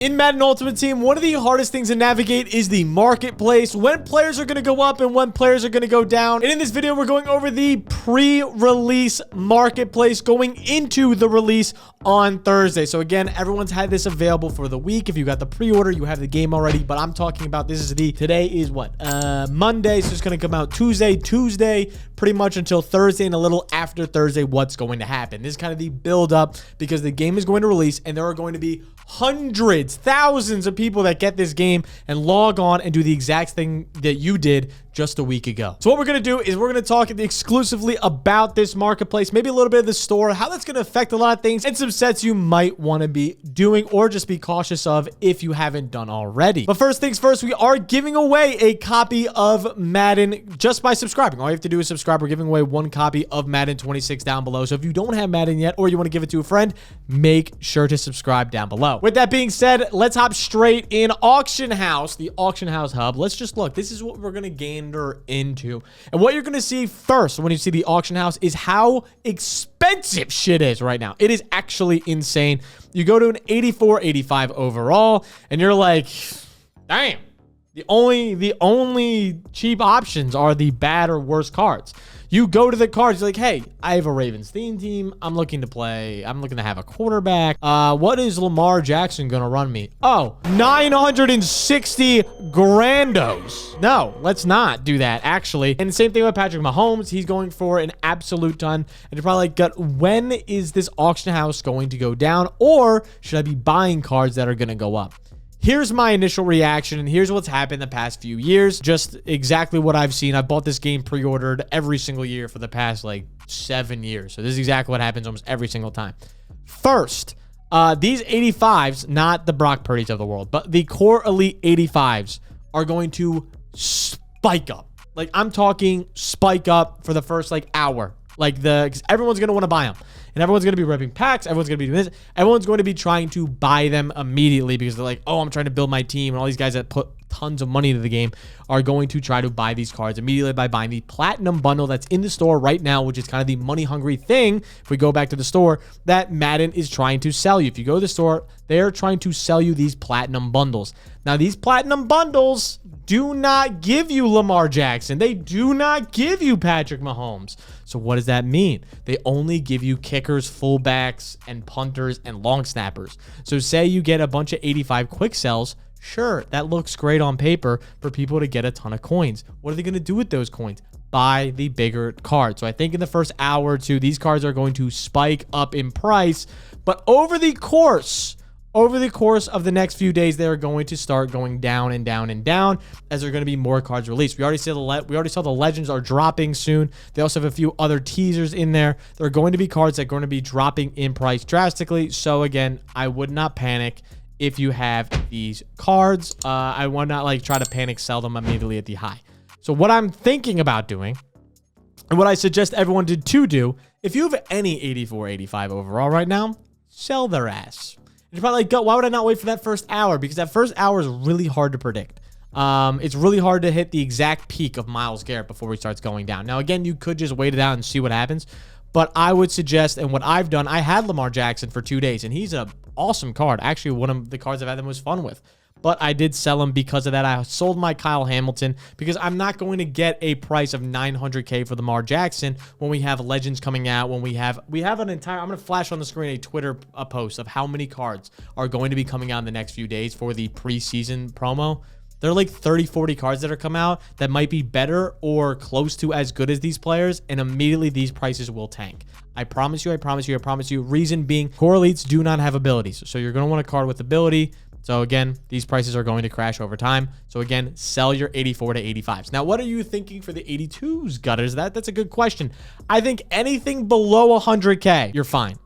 In Madden Ultimate Team, one of the hardest things to navigate is the marketplace, when players are going to go up and when players are going to go down. And in this video, we're going over the pre-release marketplace going into the release on Thursday. So again, everyone's had this available for the week. If you got the pre-order, you have the game already, but I'm talking about today is what? Monday. So it's going to come out Tuesday, pretty much until Thursday and a little after Thursday, what's going to happen. This is kind of the build up because the game is going to release and there are going to be hundreds, thousands of people that get this game and log on and do the exact thing that you did just a week ago. So what we're going to do is we're going to talk exclusively about this marketplace, maybe a little bit of the store, how that's going to affect a lot of things, and some sets you might want to be doing or just be cautious of if you haven't done already. But first things first, we are giving away a copy of Madden just by subscribing. All you have to do is subscribe. We're giving away one copy of Madden 26 down below. So if you don't have Madden yet or you want to give it to a friend, make sure to subscribe down below. With that being said, let's hop straight in. Auction House, the Auction House hub. Let's just look. This is what we're going to gander into. And what you're going to see first when you see the Auction House is how expensive shit is right now. It is actually insane. You go to an 84, 85 overall, and you're like, damn. The only cheap options are the bad or worse cards. You go to the cards, you're like, hey, I have a Ravens theme team. I'm looking to have a quarterback. What is Lamar Jackson going to run me? Oh, 960 grandos. No, let's not do that, actually. And the same thing with Patrick Mahomes. He's going for an absolute ton. And you're probably like, when is this auction house going to go down? Or should I be buying cards that are going to go up? Here's my initial reaction, and here's what's happened the past few years. Just exactly what I've seen. I bought this game pre-ordered every single year for the past, 7 years. So this is exactly what happens almost every single time. First, these 85s, not the Brock Purdy's of the world, but the core elite 85s are going to spike up. I'm talking spike up for the first, hour. Because everyone's going to want to buy them. And everyone's going to be ripping packs. Everyone's going to be doing this. Everyone's going to be trying to buy them immediately because they're like, oh, I'm trying to build my team. And all these guys that put tons of money into the game are going to try to buy these cards immediately by buying the platinum bundle that's in the store right now, which is kind of the money hungry thing. If we go back to the store that Madden is trying to sell you. If you go to the store, they're trying to sell you these platinum bundles. Now, these platinum bundles do not give you Lamar Jackson. They do not give you Patrick Mahomes. So what does that mean? They only give you kickers, fullbacks, and punters, and long snappers. So say you get a bunch of 85 quick sells. Sure, that looks great on paper for people to get a ton of coins. What are they going to do with those coins? Buy the bigger card. So I think in the first hour or two, these cards are going to spike up in price. But over the course of the next few days, they're going to start going down and down and down as there are going to be more cards released. We already saw the legends are dropping soon. They also have a few other teasers in there. There are going to be cards that are going to be dropping in price drastically. So again, I would not panic if you have these cards. I would not try to panic sell them immediately at the high. So what I'm thinking about doing, and what I suggest everyone to do, if you have any 84, 85 overall right now, sell their ass. You're probably like, why would I not wait for that first hour? Because that first hour is really hard to predict. It's really hard to hit the exact peak of Myles Garrett before he starts going down. Now, again, you could just wait it out and see what happens. But I would suggest, and what I've done, I had Lamar Jackson for 2 days, and he's an awesome card. Actually, one of the cards I've had the most fun with. But I did sell him because of that. I sold my Kyle Hamilton because I'm not going to get a price of $900K for Lamar Jackson when we have legends coming out, when we have an entire, I'm going to flash on the screen a Twitter post of how many cards are going to be coming out in the next few days for the preseason promo. There are 30, 40 cards that are come out that might be better or close to as good as these players, and immediately these prices will tank. I promise you, I promise you, I promise you. Reason being, core elites do not have abilities. So you're going to want a card with ability. So again, these prices are going to crash over time. So again, sell your 84 to 85s. Now, what are you thinking for the 82s, gutters? That's a good question. I think anything below 100K, you're fine.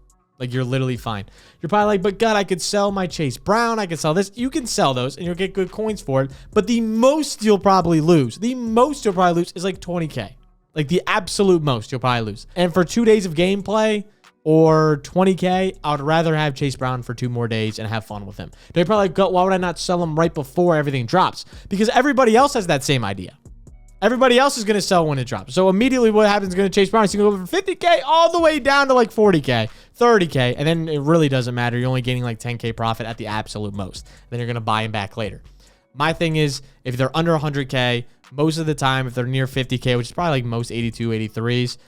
You're literally fine. You're probably like, but God, I could sell my Chase Brown. I could sell this. You can sell those and you'll get good coins for it. But the most you'll probably lose, is 20K. The absolute most you'll probably lose. And for 2 days of gameplay, or 20K, I would rather have Chase Brown for 2 more days and have fun with him. They're probably like, why would I not sell him right before everything drops? Because everybody else has that same idea. Everybody else is going to sell when it drops. So immediately what happens is going to Chase Brown. He's going to go from 50K all the way down to like 40K, 30K. And then it really doesn't matter. You're only getting like 10K profit at the absolute most. Then you're going to buy him back later. My thing is, if they're under 100K, most of the time, if they're near 50K, which is probably like most 82, 83s,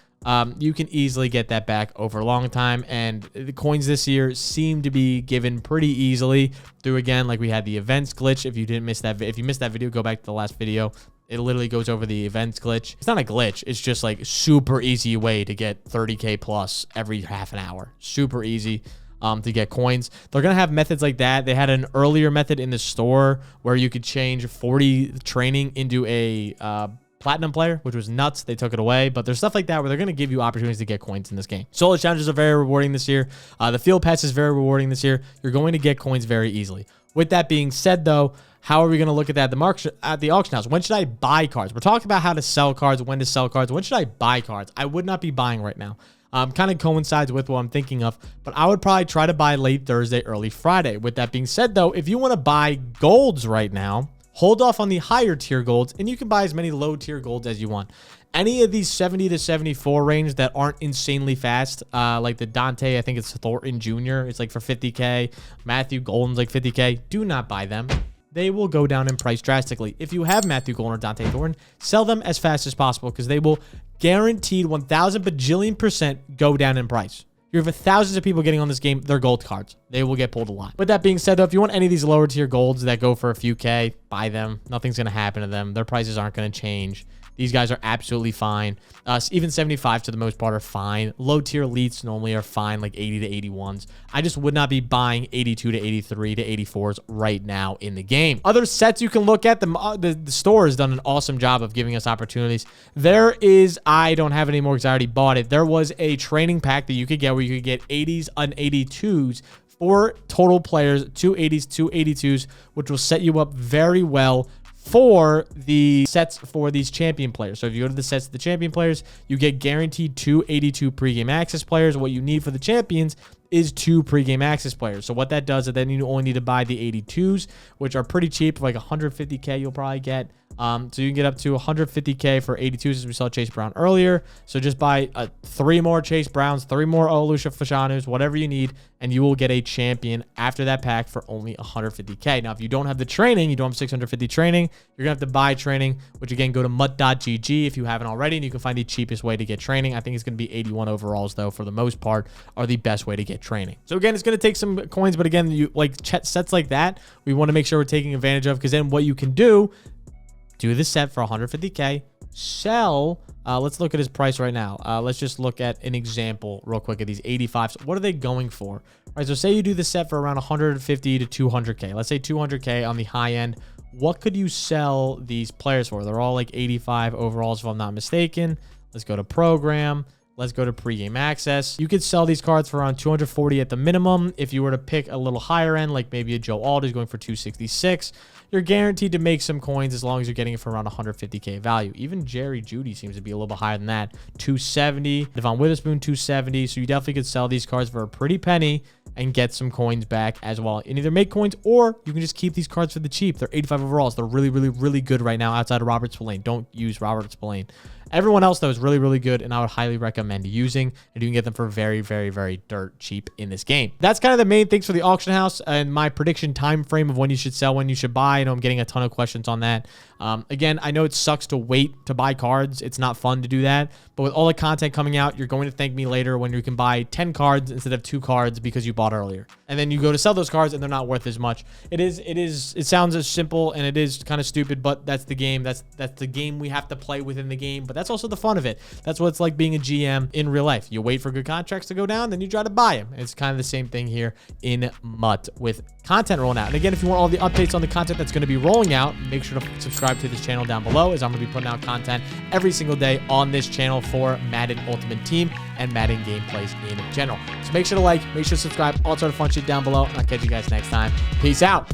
you can easily get that back over a long time. And the coins this year seem to be given pretty easily through, again, like we had the events glitch. If you didn't miss that, if you missed that video, go back to the last video. It literally goes over the events glitch. It's not a glitch. It's just like super easy way to get 30K plus every half an hour. Super easy to get coins. They're going to have methods like that. They had an earlier method in the store where you could change 40 training into a platinum player, which was nuts. They took it away, but there's stuff like that where they're going to give you opportunities to get coins in this game. Solo challenges are very rewarding this year. The field pass is very rewarding this year. You're going to get coins very easily. With that being said, though, how are we going to look at that at the auction house? When should I buy cards? We're talking about how to sell cards, when to sell cards. When should I buy cards? I would not be buying right now. Kind of coincides with what I'm thinking of, but I would probably try to buy late Thursday, early Friday. With that being said, though, if you want to buy golds right now, hold off on the higher tier golds, and you can buy as many low tier golds as you want. Any of these 70 to 74 range that aren't insanely fast, like the Dante, I think it's Thornton Jr., it's like for 50K. Matthew Golden's like 50K. Do not buy them. They will go down in price drastically. If you have Matthew Golden or Dante Thornton, sell them as fast as possible because they will guaranteed 1,000 bajillion% go down in price. You have thousands of people getting on this game. They're gold cards. They will get pulled a lot. With that being said, though, if you want any of these lower tier golds that go for a few K, buy them. Nothing's going to happen to them. Their prices aren't going to change. These guys are absolutely fine. Even 75 to the most part are fine. Low tier elites normally are fine, like 80 to 81s. I just would not be buying 82 to 83 to 84s right now in the game. Other sets you can look at, the store has done an awesome job of giving us opportunities. There is, I don't have any more because I already bought it. There was a training pack that you could get where you could get 80s and 82s. 4 total players, 2 80s, 2 82s, which will set you up very well for the sets for these champion players. So if you go to the sets of the champion players, you get guaranteed 2 82 pregame access players. What you need for the champions is 2 pregame access players. So what that does is then you only need to buy the 82s, which are pretty cheap, like 150K you'll probably get. So you can get up to 150K for 82s as we saw Chase Brown earlier. So just buy 3 more Chase Browns, 3 more Olusegun Fashanus, whatever you need, and you will get a champion after that pack for only 150K. Now, if you don't have the training, you don't have 650 training, you're going to have to buy training, which again, go to mutt.gg if you haven't already, and you can find the cheapest way to get training. I think it's going to be 81 overalls, though, for the most part, are the best way to get training. So again, it's going to take some coins, but again, you like sets like that, we want to make sure we're taking advantage of, because then what you can do the set for 150K, sell. Let's look at his price right now. Let's just look at an example real quick of these 85s. What are they going for? All right, so say you do the set for around 150 to 200K. Let's say 200K on the high end. What could you sell these players for? They're all like 85 overalls, if I'm not mistaken. Let's go to program. Let's go to pregame access. You could sell these cards for around 240 at the minimum. If you were to pick a little higher end, like maybe a Joe Alder's going for 266, you're guaranteed to make some coins as long as you're getting it for around 150K value. Even Jerry Jeudy seems to be a little bit higher than that. 270. Devon Witherspoon, 270. So you definitely could sell these cards for a pretty penny and get some coins back as well. And either make coins or you can just keep these cards for the cheap. They're 85 overalls. They're really, really, really good right now outside of Robert Spillane. Don't use Robert Spillane. Everyone else, though, is really, really good, and I would highly recommend using, and you can get them for very, very, very dirt cheap in this game. That's kind of the main things for the auction house and my prediction time frame of when you should sell, when you should buy. I know I'm getting a ton of questions on that. Again, I know it sucks to wait to buy cards. It's not fun to do that, but with all the content coming out, you're going to thank me later when you can buy 10 cards instead of 2 cards because you bought earlier. And then you go to sell those cards and they're not worth as much. It sounds as simple and it is kind of stupid, but that's the game. That's the game we have to play within the game, but that's also the fun of it. That's what it's like being a GM in real life. You wait for good contracts to go down, then you try to buy them. It's kind of the same thing here in MUT with content rolling out. And again, if you want all the updates on the content that's going to be rolling out, make sure to subscribe to this channel down below, as I'm going to be putting out content every single day on this channel for Madden Ultimate Team and Madden gameplays in general. So make sure to like, make sure to subscribe, all sort of fun shit down below, and I'll catch you guys next time. Peace out.